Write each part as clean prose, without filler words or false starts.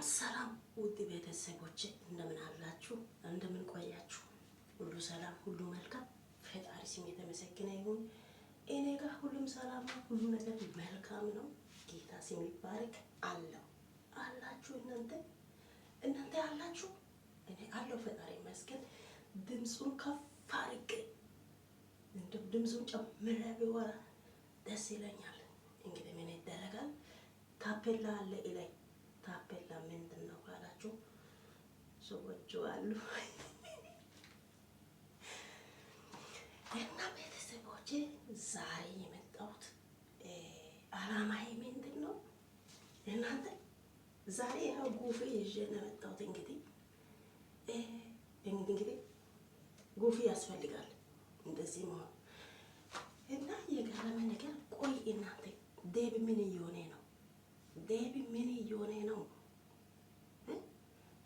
ሰላም ውድ ቤተሰቦቼ እንደምን አላችሁ? እንደምን ቆያችሁ? ሁሉ ሰላም፣ ሁሉ መልካም። ፈጣሪ ስም የተመሰገነ ይሁን። እኔ ጋር ሁሉም ሰላም ነው፣ ሁሉ ነገር መልካም ነው። ጌታ ስም ይባረክ። አላችሁ እናንተ አላችሁ? እኔ አለሁ፣ ፈጣሪ ይመስገን። ድምፁን ከፍ አድርጌ እንደው ድምፁን ጨምሬ ቢወራ ደስ ይለኛል። እንግዲህ ምን ይደረጋል? ታፔላ አለ ኢላይ ታፔላ ምንድን ነው ካላችሁ ሰዎች አሉ እና ቤተሰቦቼ ዛሬ የመጣሁት አላማዬ ምንድን ነው? እናንተ ዛሬ ያው ጉፊ ይዤ ነው የመጣሁት። እንግዲህ ጉፊ ያስፈልጋል እንደዚህ መሆን እና የገረመ ነገር ቆይ እናንተ ዴብ ምን እየሆነ ነው? ዴብ ምን እየሆነ ነው?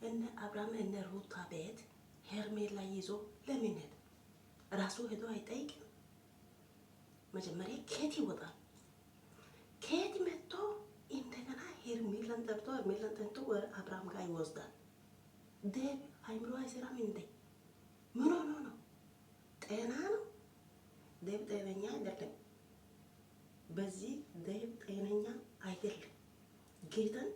እነ አብርሃም እነ ሩታ ቤት ሄርሜላ ይዞ ለምን ሄደ? ራሱ ሄዶ አይጠይቅም? መጀመሪያ ከየት ይወጣል? ከየት መጥቶ እንደገና ሄርሜላን ጠርቶ ሄርሜላን ጠርቶ ወደ አብርሃም ጋር ይወስዳል? ዴብ አይምሮ አይሰራም እንዴ? ምን ሆኖ ነው? ጤና ነው? ዴብ ጤነኛ አይደለም። በዚህ ዴብ ጤነኛ አይደለም። ጌታን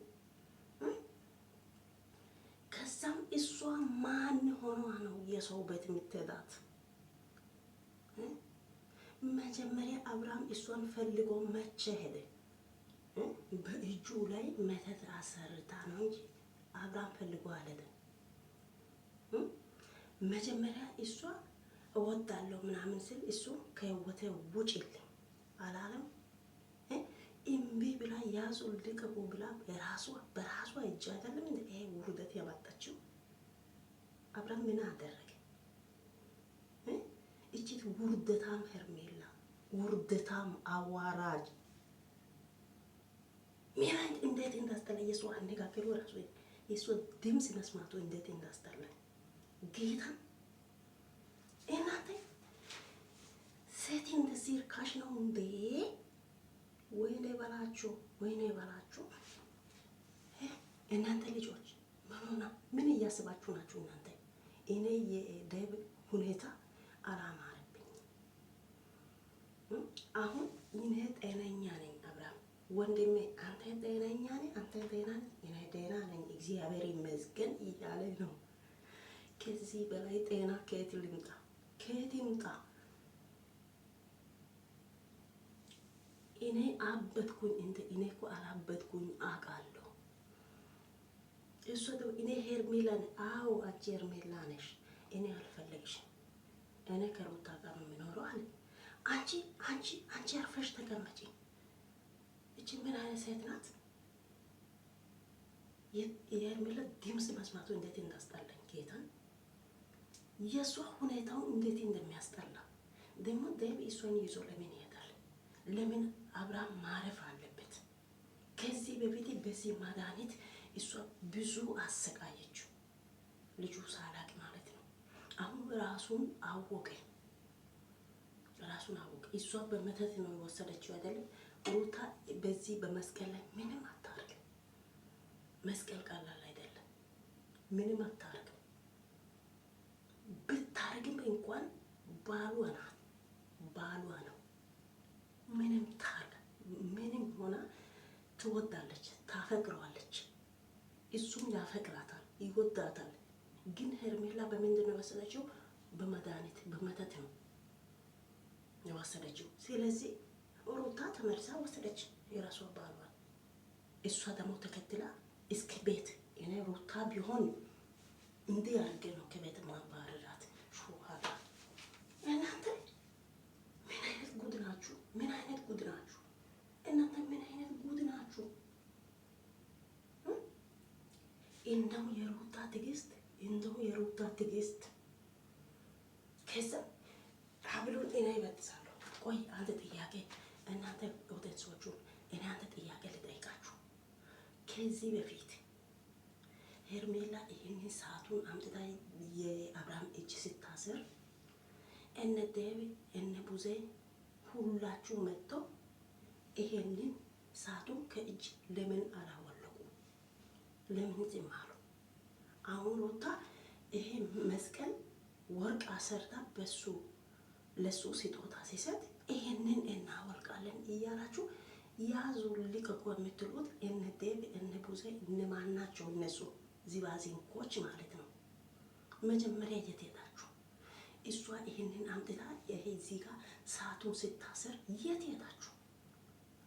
ከዛም እሷ ማን ሆኗ ነው የሰው ቤት የምትሄዳት? መጀመሪያ አብርሃም እሷን ፈልጎ መቼ ሄደ? በእጁ ላይ መተት አሰርታ ነው እንጂ አብርሃም ፈልጎ አልሄደም። መጀመሪያ እሷ እወዳለሁ ምናምን ስል እሱ ከህይወቴ ውጭልኝ አላለም? እምቢ ብላ ያዙ ልቀቁ ብላ በራሷ እጅ አይደለም እንደ ይሄ ውርደት ያመጣችው። አብርሃም ምን አደረገ? እቺት ውርደታም ሄርሜላ፣ ውርደታም አዋራጅ ምን እንዴት እንዳስጠላኝ የሷ አነጋገሩ ራሱ የሷ ድምፅ መስማቱ እንዴት እንዳስጠላኝ ጌታ። እናንተ ሴት እንደዚህ ርካሽ ነው እንዴ? ወይኔ በላችሁ፣ ወይኔ በላችሁ። እናንተ ልጆች ምን እያስባችሁ ናችሁ እናንተ? እኔ የዴብ ሁኔታ አላማረብኝ። አሁን እኔ ጤነኛ ነኝ፣ አብርሃም ወንድሜ አንተ ጤነኛ ነኝ፣ አንተ ጤና ነኝ፣ እኔ ጤና ነኝ፣ እግዚአብሔር ይመስገን እያለ ነው። ከዚህ በላይ ጤና ከየት ልምጣ? ከየት ይምጣ? እኔ አበድኩኝ እንደ እኔ እኮ አላበድኩኝ አውቃለሁ። እሱ ደግሞ እኔ ሄርሜላን አዎ አንቺ ሄርሜላ ነሽ፣ እኔ አልፈለግሽም፣ እኔ ከሩታ ጋር ነው የምኖረው አለ። አንቺ አርፈሽ ተቀመጪ። እቺ ምን አይነት ሴት ናት? የሄርሜላ ድምፅ መስማቱ እንዴት እንዳስጠላኝ ጌታን። የእሷ ሁኔታው እንዴት እንደሚያስጠላ ደግሞ ዴብ እሷን ይዞ ለምን ይሄዳል? ለምን አብርሃም ማረፍ አለበት? ከዚህ በፊት በዚህ መድኃኒት እሷ ብዙ አሰቃየችው፣ ልጁ ሳላቅ ማለት ነው። አሁን ራሱን አወቀ። እሷ በመተት ነው የወሰደችው አይደለም? ሩታ በዚህ በመስቀል ላይ ምንም አታርግም። መስቀል ቀላል አይደለም። ምንም አታርግም። ብታርግም እንኳን ባሏ ነው። ምንም ሆና ትወዳለች፣ ታፈቅረዋለች። እሱም ያፈቅራታል፣ ይወዳታል። ግን ሄርሜላ በምንድን ነው የወሰደችው? በመድኃኒት በመተት ነው የወሰደችው። ስለዚህ ሩታ ተመልሳ ወሰደች የራሷ ባሏን። እሷ ደግሞ ተከትላ እስከ ቤት እኔ ሩታ ቢሆን እንዲህ አድርጌ ነው ከቤት ማባረራት። ሹሃዳ እናንተ ምን አይነት ጉድ ናችሁ? ምን አይነት ጉድ ናችሁ እናንተ? ምን አይነት ጉድ ናችሁ? እንደው የሩታ ትዕግስት ከዛ ሀብሉን እኔ ይበጥሳለሁ። ቆይ አንድ ጥያቄ እናንተ ኦዲየንሶቹ፣ እኔ አንድ ጥያቄ ልጠይቃችሁ። ከዚህ በፊት ሄርሜላ ይህንን ሰዓቱን አምጥታ የአብርሃም እጅ ስታስር እነ ዴብ እነ ቡዜ ሁላችሁ መጥተው ይሄንን ሰዓቱን ከእጅ ለምን አላወለቁ? ለምን ዝም አሉ? አሁን ሩታ ይሄ መስቀል ወርቅ አሰርታ በሱ ለሱ ስጦታ ሲሰጥ ይሄንን እናወልቃለን እያላችሁ ያዙ ልቀቁ የምትሉት እነ ዴብ እነ ቡዜ እነ ማን ናቸው? እነሱ ዚባዚንኮች ማለት ነው። መጀመሪያ የት ሄዳችሁ? እሷ ይሄንን አምጥታ ይሄ እዚህ ጋር ሰዓቱን ስታሰር የት ሄዳችሁ?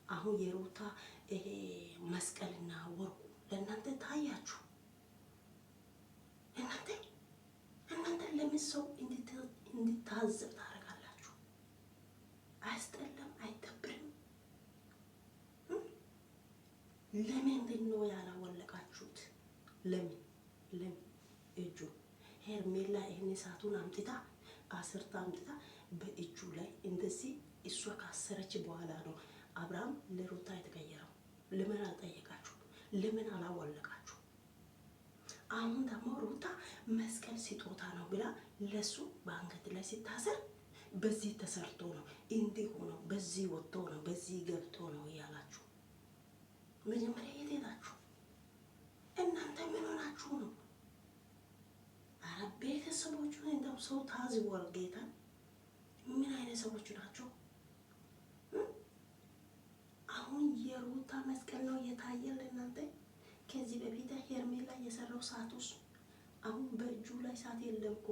አሁን የሩታ ይሄ መስቀልና ወርቁ ለእናንተ ታያችሁ? እናንተ ለምን ሰው እንድታዘብ ታደርጋላችሁ? አያስጠላም? አይደብርም? ለምንድን ነው ያላወለቃችሁት? ለምን እጁ ሄርሜላ ይህን ሰዓቱን አምጥታ አስርታ አምጥታ በእጁ ላይ እንደዚህ እሷ ካሰረች በኋላ ነው አብርሃም ለሩታ የተቀየረው። ለምን አልጠየቃችሁ? ለምን አላወለቃችሁ? አሁን ደግሞ ሩታ መስቀል ስጦታ ነው ብላ ለሱ በአንገት ላይ ሲታሰር በዚህ ተሰርቶ ነው እንዲህ ሆኖ በዚህ ወጥቶ ነው በዚህ ገብቶ ነው እያላችሁ መጀመሪያ የት ሄዳችሁ? እናንተ ምን ሆናችሁ ነው? አረ ቤተሰቦቹን እንደው ሰው ታዝቧል። ጌታ ምን አይነት ሰዎች ናቸው? አሁን የሩታ መስቀል ነው የታየል እናንተ። ከዚህ በፊት ሄርሜላ የሰራው ሰዓት ውስጥ አሁን በእጁ ላይ ሰዓት የለም እኮ።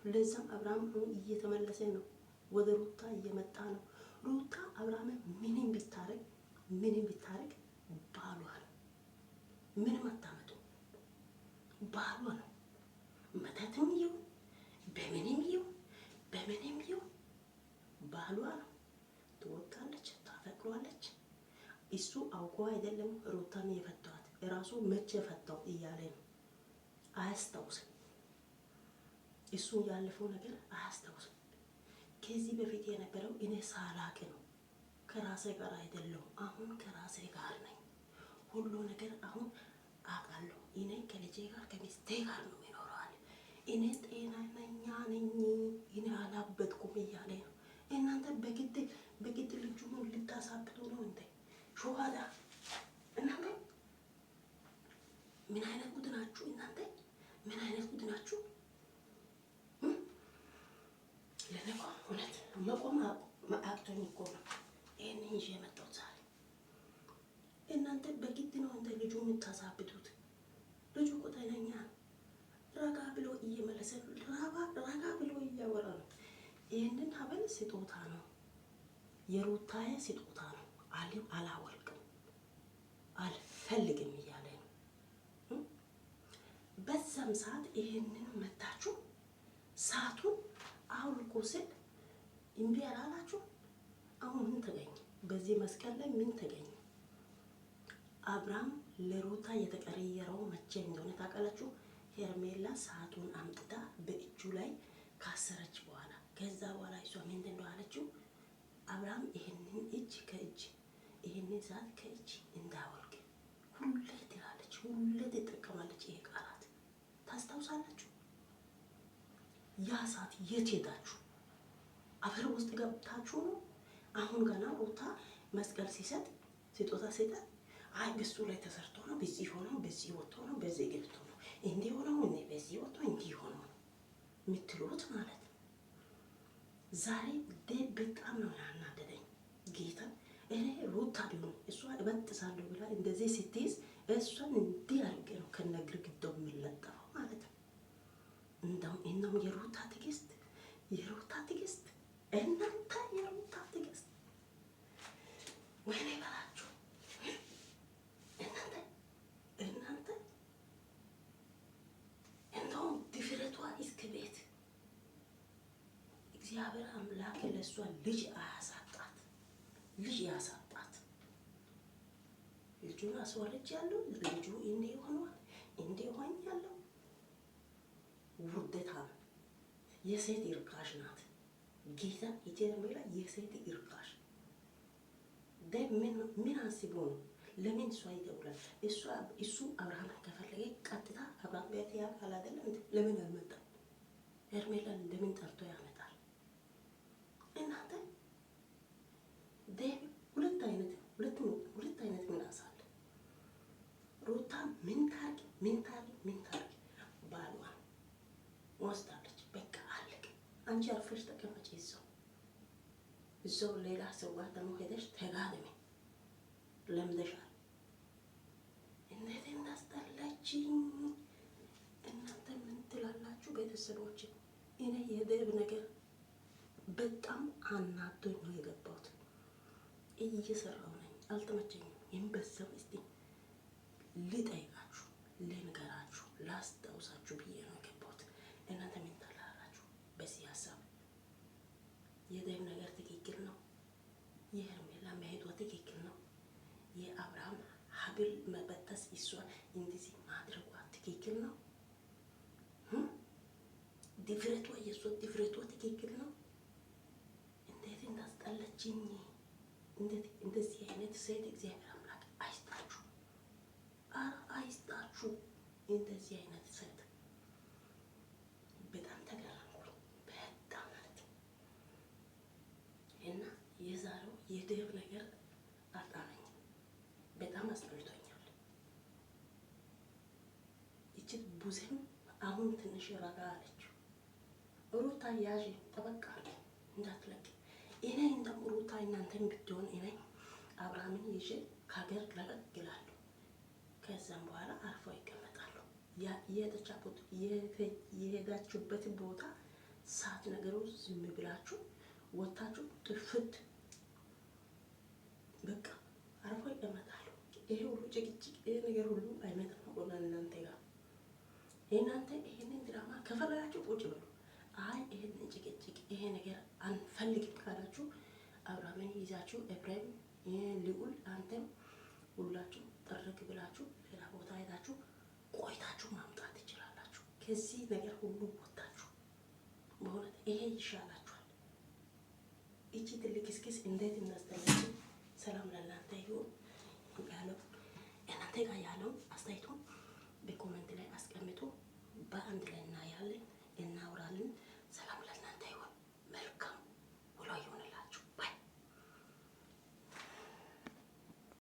ለዛም አብርሃም አሁን እየተመለሰ ነው፣ ወደ ሩታ እየመጣ ነው። ሩታ አብርሃም ምንም ቢታረግ ባሏ ነው። ምንም አታመጡ፣ ባሏ ነው። መተትም ይሁን በምንም ይሁን ባሏ ነው። ትወጣለች፣ ታፈቅሯለች። እሱ አውቆ አይደለም ሩታን የፈቷት፣ እራሱ መቼ ፈታው እያለ ነው። አያስታውስም፣ እሱ ያለፈው ነገር አያስታውስም። ከዚህ በፊት የነበረው እኔ ሳላቅ ነው፣ ከራሴ ጋር አይደለሁም። አሁን ከራሴ ጋር ነኝ። ሁሉ ነገር አሁን አውቃለሁ። እኔ ከልጄ ጋር ከሚስቴ ጋር ነው ይኖረዋል። እኔ ጤናኛ ነኝ፣ እኔ አላበድኩም እያለ ነው። እናንተ በግድ ልጁን ልታሳብጡ ነው እንዴ? ሾሃዳ እናንተ ምን አይነት ጉድ ናችሁ? እናንተ ምን አይነት ጉድ ናችሁ? ለኔ እኮ እውነት መቆም አቅቶኝ እኮ ነው ይሄንን ይዤ የመጣሁት ዛሬ። እናንተ በግድ ነው እንደ ልጁ የምታሳብጡት። ልጁ እኮ ጤነኛ ነው። ረጋ ብሎ እየመለሰ ረጋ ብሎ እያወራ ነው። ይህንን ሀብል ስጦታ ነው፣ የሩታዬ ስጦታ ነው። አላወልቅም አልፈልግም እያለ ነው። በዛም ሰዓት ይህንን መታችሁ ሰዓቱን አውልቆ ስል እምቢ አላላችሁ። አሁን ምን ተገኘ? በዚህ መስቀል ላይ ምን ተገኘ? አብርሃም ለሩታ የተቀየረው መቼ እንደሆነ ታውቃላችሁ? ሄርሜላ ሰዓቱን አምጥታ በእጁ ላይ ካሰረች በኋላ ከዛ በኋላ እሷ ምንድን ነው አለችው? አብርሃም ይህንን እጅ ከእጅ ይህንን ሰዓት ከእጅ እንዳወልቅ ሁሌ ትላለች፣ ሁሌ ትጠቀማለች። ይሄ ቃላት ታስታውሳላችሁ? ያ ሰዓት የት ሄዳችሁ? አፈር ውስጥ ገብታችሁ ነው? አሁን ገና ሩታ መስቀል ሲሰጥ ስጦታ ሲሰጥ አይ በሱ ላይ ተሰርቶ ነው፣ በዚህ ሆኖ በዚህ ወጥቶ ነው፣ በዚህ ገብቶ ነው፣ እንዲህ ሆኖ ነው፣ በዚህ ወጥቶ እንዲህ ሆኖ ነው የምትሉት ማለት ነው። ዛሬ በጣም ነው ያናደደኝ ጌታ። እኔ ሩታ ቢሆን እሷ እበጥሳለሁ ብላ እንደዚህ ስትይዝ እሷን እንዲህ አድርጌ ነው ከነግርግዳው የሚለጠፈው ማለት ነው። እንደውም የሩታ ትዕግስት እናንተ የሩታ ትዕግስት ወይኔ በላችሁ እናንተ እንደውም ድፍረቷ እስከ ቤት እግዚአብሔር አምላክ ለእሷ ልጅ ያሳጣት። ልጁን አስወልጅ ያለው ልጁ እንዲህ ሆኗል፣ እንዲህ ሆኝ ያለው ውርደታ ነው። የሴት ይርካሽ ናት። ጌታ ኢትዮጵያ የሴት ይርካሽ ምን አስቦ ነው? ለምን እሷ ይደውላል? እሱ አብርሃም ከፈለገ ቀጥታ አብርሃም ቤት ያውቃል አይደለም? ለምን አልመጣም? ሄርሜላን ለምን ጠርቶ ያመጣል? እናንተ ዴቭ ሁለት አይነት ምላስ አለ። ሩታ ምን ታርግ ምን ታርግ ባሏን ወስዳለች። በቃ አለቀ። አንቺ አርፈሽ ተቀመጪ እዛው ሌላ ሰው ጋር ደግሞ ሄደሽ ተጋደሚ። ለምደሻል። እንዴት እንዳስጠላችኝ እናንተ ምን ትላላችሁ ቤተሰቦች? እኔ የደብ ነገር በጣም አናዶኝ ነው የገባሁት። እየሰራሁ ነኝ፣ አልተመቸኝም። ይንበሰብ እስቲ ልጠይቃችሁ፣ ልንገራችሁ፣ ላስታውሳችሁ ብዬ ነው የገባሁት። እናንተ ምን ትላላችሁ በዚህ ሀሳብ? የደብ ነገር ትክክል ነው? የሄርሜላ መሄዷ ትክክል ነው? የአብርሃም ሀብል መበጠስ እሷን እንደዚህ ማድረጓ ትክክል ነው? ድፍረቷ የእሷ ድፍረቷ ትክክል ነው? እንዴት እንዳስጠላችኝ! እንደዚህ አይነት ሴት እግዚአብሔር አምላክ አይስጣችሁ፣ አይስጣችሁ። እንደዚህ አይነት ሴት በጣም ተገረምኩኝ፣ በጣም ማለት ነው። እና የዛሬው የደብ ነገር አጣነኝ፣ በጣም አስጠልቶኛል። ይቺ ቡዜም አሁን ትንሽ ረጋ አለችው። ሩታ ያዥ ጠበቃ እንዳትለቅ። እኔ እንደም ሩታ እናንተን ብትሆን እኔ አብርሃምን ይዤ ከሀገር ለቀቅ ይላሉ። ከዛም በኋላ አርፎ ይቀመጣሉ። የሄዳችሁበት ቦታ ሳት ነገሩ ዝም ብላችሁ ወታችሁ ጥፍት በቃ አርፎ ይቀመጣሉ። ይሄ ሁሉ ጭቅጭቅ፣ ይሄ ነገር ሁሉ አይመጣም ወላ እናንተ ጋር። እናንተ ይሄንን ድራማ ከፈለጋችሁ ቁጭ በሉ። አይ ይሄንን ጭቅጭቅ ይሄ ነገር አንፈልግም ካላችሁ አብርሃምን ይዛችሁ ኤፍሬም፣ ልዑል፣ አንተም ሁላችሁ ጠርግ ብላችሁ ሌላ ቦታ ሄዳችሁ ቆይታችሁ ማምጣት ትችላላችሁ። ከዚህ ነገር ሁሉ ወጣችሁ በእውነት ይሄ ይሻላችኋል። እቺ ትልቅ ክስክስ እንዴት እናስጠላችሁ። ሰላም ለእናንተ ይሁን። ያለው እናንተ ጋር ያለው አስተያየቱን በኮሜንት ላይ አስቀምጡ። በአንድ ላይ እናያለን።